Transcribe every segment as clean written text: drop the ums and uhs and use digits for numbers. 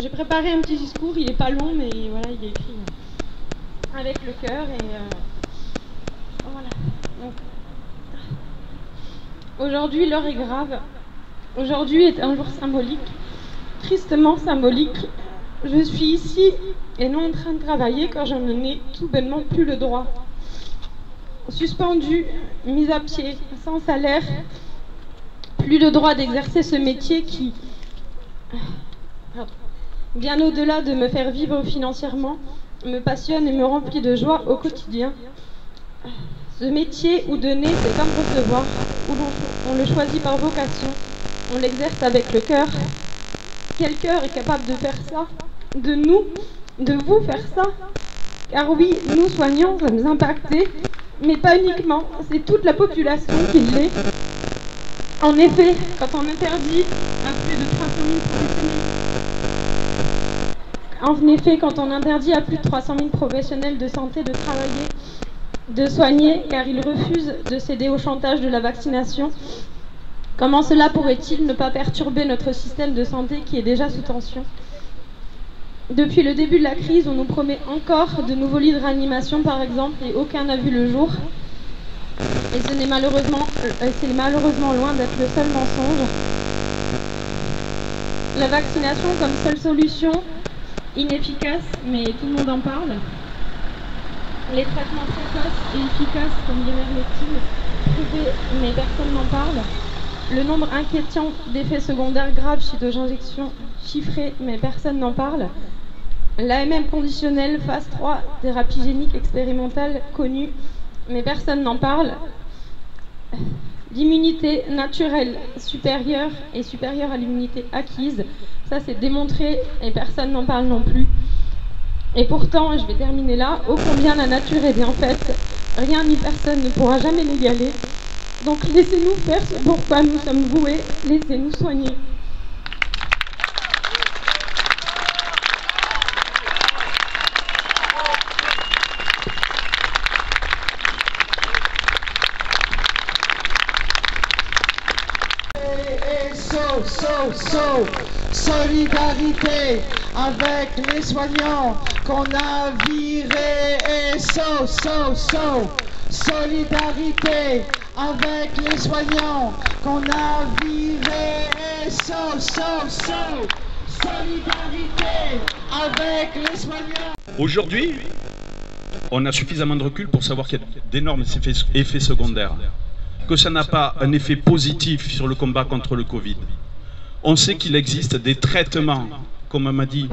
J'ai préparé un petit discours, il n'est pas long, mais voilà, il est écrit avec le cœur et voilà. Donc, aujourd'hui, l'heure est grave. Aujourd'hui est un jour symbolique, tristement symbolique. Je suis ici et non en train de travailler car je n'en ai tout bonnement plus le droit. Suspendue, mise à pied, sans salaire, plus le droit d'exercer ce métier qui, bien au-delà de me faire vivre financièrement, me passionne et me remplit de joie au quotidien. Ce métier où donner, c'est comme recevoir, où on le choisit par vocation, on l'exerce avec le cœur. Quel cœur est capable de faire ça? De nous, de vous faire ça? Car oui, nous soignants sommes impactés, mais pas uniquement, c'est toute la population qui l'est. En effet, quand on interdit à plus de 300 000 professionnels de santé de travailler, de soigner, car ils refusent de céder au chantage de la vaccination, comment cela pourrait-il ne pas perturber notre système de santé qui est déjà sous tension? Depuis le début de la crise, on nous promet encore de nouveaux lits de réanimation, par exemple, et aucun n'a vu le jour. Et c'est malheureusement loin d'être le seul mensonge. La vaccination comme seule solution, inefficace, mais tout le monde en parle. Les traitements précoces et efficaces, comme l'ivermectine, prouvés, mais personne n'en parle. Le nombre inquiétant d'effets secondaires graves suite aux injections chiffrés, mais personne n'en parle. L'AMM conditionnelle, phase 3, thérapie génique expérimentale connue, mais personne n'en parle. L'immunité naturelle supérieure et supérieure à l'immunité acquise, ça c'est démontré et personne n'en parle non plus. Et pourtant, je vais terminer là, ô combien la nature est bien faite, rien ni personne ne pourra jamais l'égaler. Donc laissez-nous faire ce pourquoi nous sommes voués, laissez-nous soigner. Solidarité avec les soignants qu'on a virés et solidarité avec les soignants qu'on a virés et solidarité avec les soignants. Aujourd'hui, on a suffisamment de recul pour savoir qu'il y a d'énormes effets secondaires, que ça n'a pas un effet positif sur le combat contre le Covid. On sait qu'il existe des traitements, comme m'a dit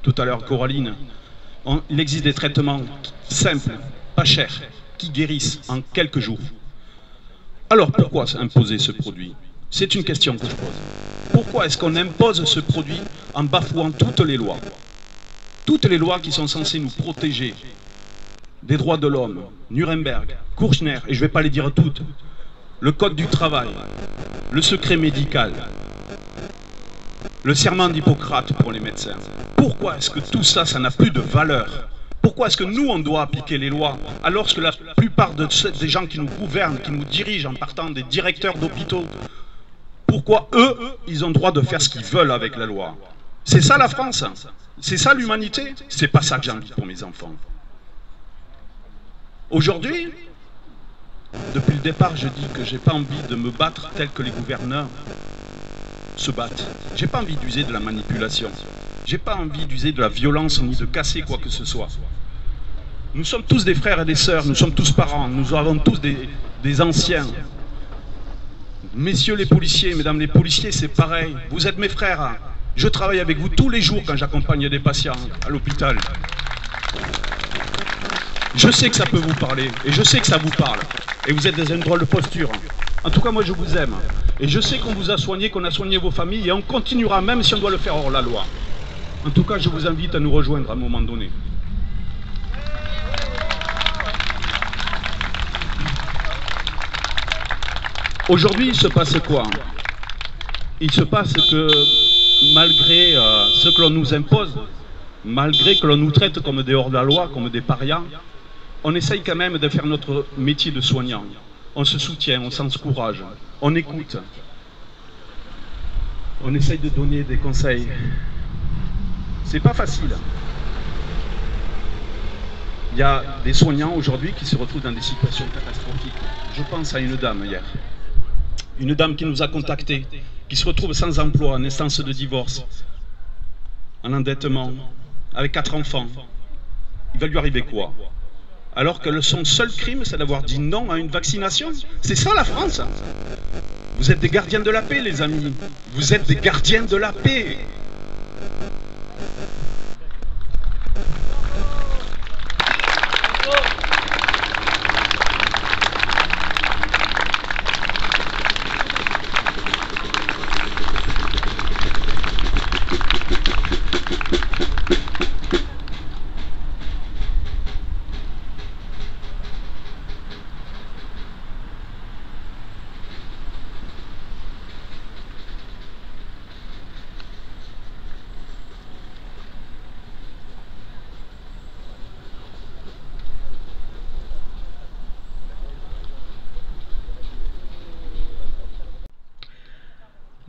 tout à l'heure Coraline, il existe des traitements simples, pas chers, qui guérissent en quelques jours. Alors pourquoi imposer ce produit? C'est une question que je pose. Pourquoi est-ce qu'on impose ce produit en bafouant toutes les lois? Toutes les lois qui sont censées nous protéger des droits de l'homme, Nuremberg, Kouchner, et je ne vais pas les dire toutes, le code du travail, le secret médical, le serment d'Hippocrate pour les médecins. Pourquoi est-ce que tout ça, ça n'a plus de valeur? Pourquoi est-ce que nous, on doit appliquer les lois alors que la plupart des gens qui nous gouvernent, qui nous dirigent en partant des directeurs d'hôpitaux, pourquoi eux, ils ont le droit de faire ce qu'ils veulent avec la loi? C'est ça la France? C'est ça l'humanité? C'est pas ça que j'ai envie pour mes enfants. Aujourd'hui, depuis le départ, je dis que j'ai pas envie de me battre tel que les gouverneurs se battent. J'ai pas envie d'user de la manipulation. J'ai pas envie d'user de la violence ni de casser quoi que ce soit. Nous sommes tous des frères et des sœurs, nous sommes tous parents, nous avons tous des anciens. Messieurs les policiers, mesdames les policiers, c'est pareil. Vous êtes mes frères. Je travaille avec vous tous les jours quand j'accompagne des patients à l'hôpital. Je sais que ça peut vous parler, et je sais que ça vous parle. Et vous êtes dans une drôle de posture. En tout cas, moi, je vous aime. Et je sais qu'on vous a soigné, qu'on a soigné vos familles, et on continuera, même si on doit le faire hors la loi. En tout cas, je vous invite à nous rejoindre à un moment donné. Aujourd'hui, il se passe quoi? Il se passe que, malgré ce que l'on nous impose, malgré que l'on nous traite comme des hors-la-loi, comme des parias, on essaye quand même de faire notre métier de soignant. On se soutient, on s'encourage, on écoute. On essaye de donner des conseils. C'est pas facile. Il y a des soignants aujourd'hui qui se retrouvent dans des situations catastrophiques. Je pense à une dame hier. Une dame qui nous a contactés, qui se retrouve sans emploi, en instance de divorce, en endettement, avec 4 enfants. Il va lui arriver quoi? Alors que son seul crime, c'est d'avoir dit non à une vaccination. C'est ça la France. Vous êtes des gardiens de la paix, les amis. Vous êtes des gardiens de la paix.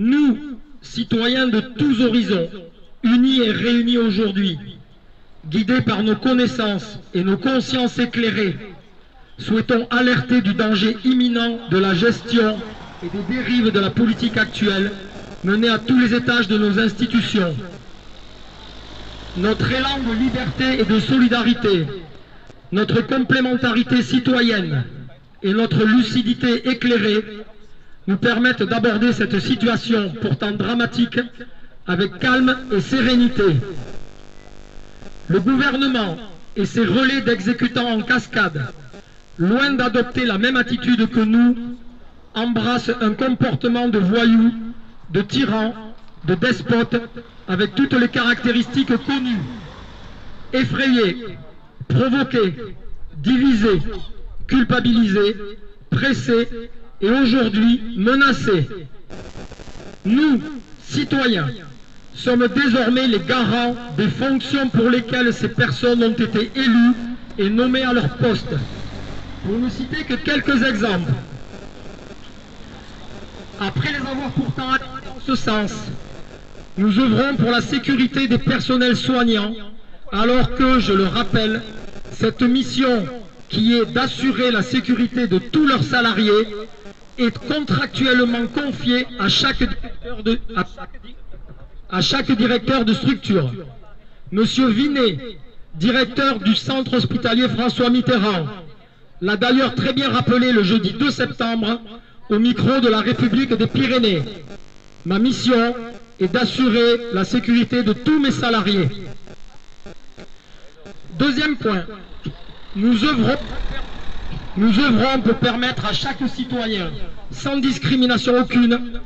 Nous, citoyens de tous horizons, unis et réunis aujourd'hui, guidés par nos connaissances et nos consciences éclairées, souhaitons alerter du danger imminent de la gestion et des dérives de la politique actuelle menée à tous les étages de nos institutions. Notre élan de liberté et de solidarité, notre complémentarité citoyenne et notre lucidité éclairée nous permettent d'aborder cette situation pourtant dramatique avec calme et sérénité. Le gouvernement et ses relais d'exécutants en cascade, loin d'adopter la même attitude que nous, embrassent un comportement de voyou, de tyran, de despote, avec toutes les caractéristiques connues. Effrayer, provoquer, diviser, culpabiliser, presser, et aujourd'hui menacés. Nous, citoyens, sommes désormais les garants des fonctions pour lesquelles ces personnes ont été élues et nommées à leur poste. Pour ne citer que quelques exemples. Après les avoir pourtant allés dans ce sens, nous œuvrons pour la sécurité des personnels soignants, alors que, je le rappelle, cette mission qui est d'assurer la sécurité de tous leurs salariés est contractuellement confiée à chaque directeur de structure. Monsieur Vinet, directeur du centre hospitalier François Mitterrand, l'a d'ailleurs très bien rappelé le jeudi 2 septembre au micro de la République des Pyrénées. Ma mission est d'assurer la sécurité de tous mes salariés. Deuxième point, nous œuvrons pour permettre à chaque citoyen, sans discrimination aucune,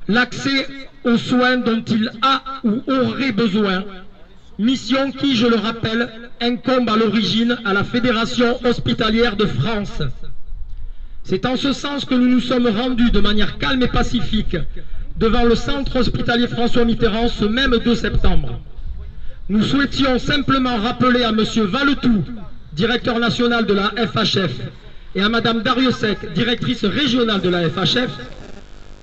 l'accès aux soins dont il a ou aurait besoin, mission qui, je le rappelle, incombe à l'origine à la Fédération hospitalière de France. C'est en ce sens que nous nous sommes rendus de manière calme et pacifique devant le centre hospitalier François Mitterrand ce même 2 septembre. Nous souhaitions simplement rappeler à M. Valetou, directeur national de la FHF, et à Mme Dariussec, directrice régionale de la FHF,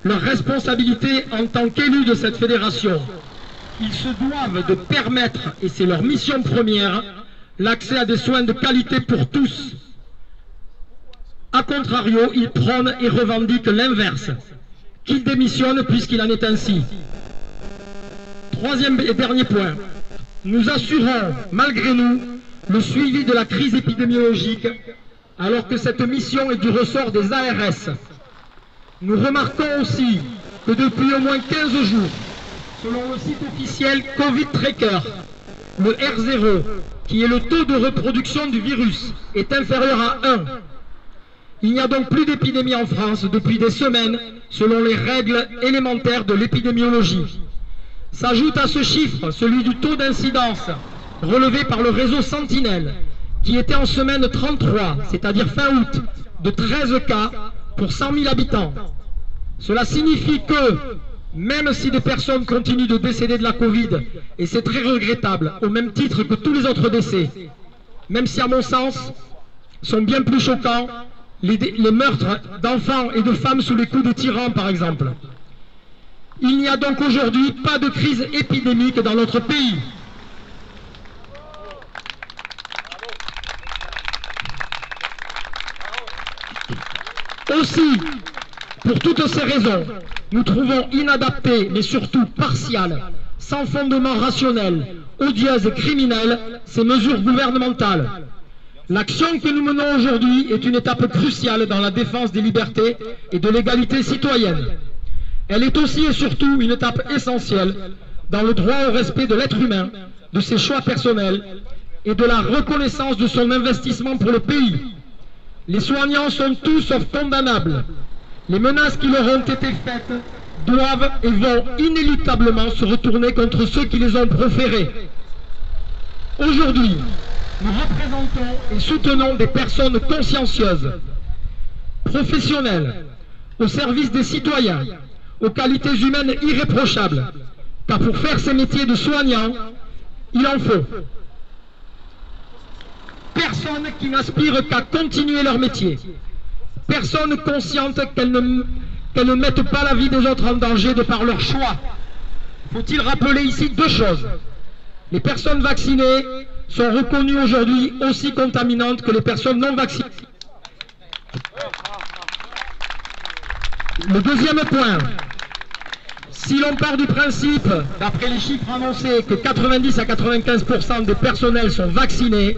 leur responsabilité en tant qu'élus de cette fédération. Ils se doivent de permettre, et c'est leur mission première, l'accès à des soins de qualité pour tous. A contrario, ils prônent et revendiquent l'inverse, qu'ils démissionnent puisqu'il en est ainsi. Troisième et dernier point, nous assurons, malgré nous, le suivi de la crise épidémiologique, alors que cette mission est du ressort des ARS. Nous remarquons aussi que depuis au moins 15 jours, selon le site officiel Covid Tracker, le R0, qui est le taux de reproduction du virus, est inférieur à 1. Il n'y a donc plus d'épidémie en France depuis des semaines, selon les règles élémentaires de l'épidémiologie. S'ajoute à ce chiffre celui du taux d'incidence, relevé par le réseau Sentinelle, qui était en semaine 33, c'est-à-dire fin août, de 13 cas pour 100 000 habitants. Cela signifie que, même si des personnes continuent de décéder de la Covid, et c'est très regrettable, au même titre que tous les autres décès, même si à mon sens, sont bien plus choquants les meurtres d'enfants et de femmes sous les coups des tyrans par exemple. Il n'y a donc aujourd'hui pas de crise épidémique dans notre pays. Aussi, pour toutes ces raisons, nous trouvons inadaptées, mais surtout partiales, sans fondement rationnel, odieuses et criminelles, ces mesures gouvernementales. L'action que nous menons aujourd'hui est une étape cruciale dans la défense des libertés et de l'égalité citoyenne. Elle est aussi et surtout une étape essentielle dans le droit au respect de l'être humain, de ses choix personnels et de la reconnaissance de son investissement pour le pays. Les soignants sont tous sauf condamnables. Les menaces qui leur ont été faites doivent et vont inéluctablement se retourner contre ceux qui les ont proférées. Aujourd'hui, nous représentons et soutenons des personnes consciencieuses, professionnelles, au service des citoyens, aux qualités humaines irréprochables, car pour faire ces métiers de soignants, il en faut. Personne qui n'aspire qu'à continuer leur métier, personne consciente qu'elles ne mettent pas la vie des autres en danger de par leur choix. Faut-il rappeler ici deux choses? Les personnes vaccinées sont reconnues aujourd'hui aussi contaminantes que les personnes non vaccinées. Le deuxième point, si l'on part du principe, d'après les chiffres annoncés, que 90 à 95% des personnels sont vaccinés,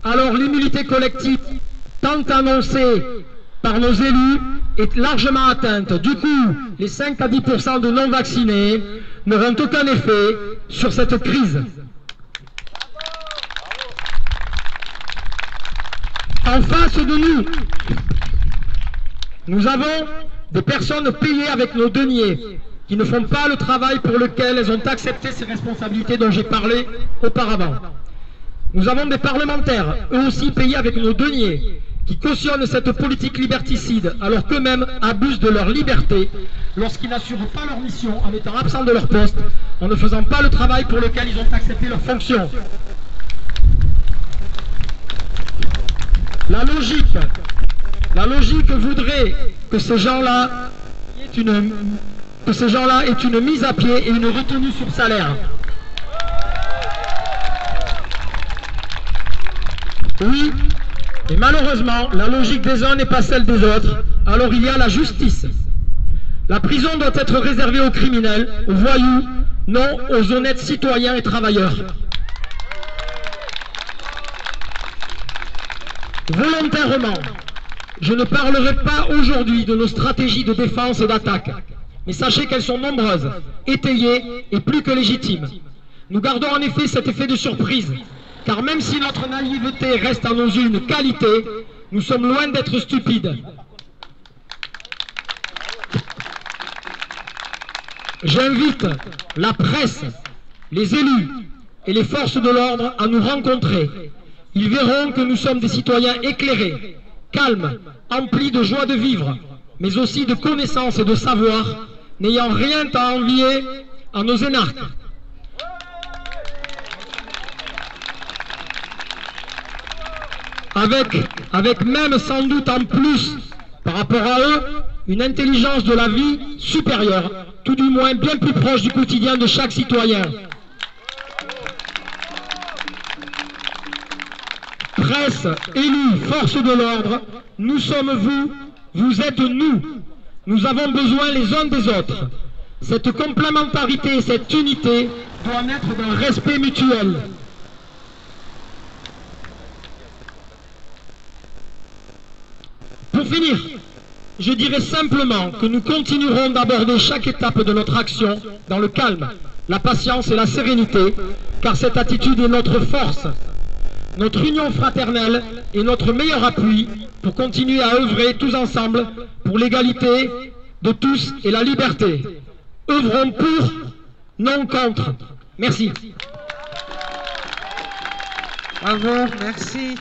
alors l'immunité collective tant annoncée par nos élus est largement atteinte. Du coup, les 5 à 10% de non vaccinés n'auront aucun effet sur cette crise. En face de nous, nous avons des personnes payées avec nos deniers, qui ne font pas le travail pour lequel elles ont accepté ces responsabilités dont j'ai parlé auparavant. Nous avons des parlementaires, eux aussi payés avec nos deniers, qui cautionnent cette politique liberticide, alors qu'eux-mêmes abusent de leur liberté lorsqu'ils n'assurent pas leur mission en étant absents de leur poste, en ne faisant pas le travail pour lequel ils ont accepté leur fonction. La logique voudrait que ces gens-là aient une mise à pied et une retenue sur salaire. Oui, et malheureusement, la logique des uns n'est pas celle des autres, alors il y a la justice. La prison doit être réservée aux criminels, aux voyous, non aux honnêtes citoyens et travailleurs. Volontairement, je ne parlerai pas aujourd'hui de nos stratégies de défense et d'attaque, mais sachez qu'elles sont nombreuses, étayées et plus que légitimes. Nous gardons en effet cet effet de surprise, car même si notre naïveté reste à nos yeux une qualité, nous sommes loin d'être stupides. J'invite la presse, les élus et les forces de l'ordre à nous rencontrer. Ils verront que nous sommes des citoyens éclairés, calmes, emplis de joie de vivre, mais aussi de connaissances et de savoir, n'ayant rien à envier à nos énarques. Avec même sans doute en plus, par rapport à eux, une intelligence de la vie supérieure, tout du moins bien plus proche du quotidien de chaque citoyen. Presse, élus, forces de l'ordre, nous sommes vous, vous êtes nous. Nous avons besoin les uns des autres. Cette complémentarité et cette unité doivent naître d'un respect mutuel. Pour finir, je dirais simplement que nous continuerons d'aborder chaque étape de notre action dans le calme, la patience et la sérénité, car cette attitude est notre force, notre union fraternelle et notre meilleur appui pour continuer à œuvrer tous ensemble pour l'égalité de tous et la liberté. Œuvrons pour, non contre. Merci. Bravo, merci.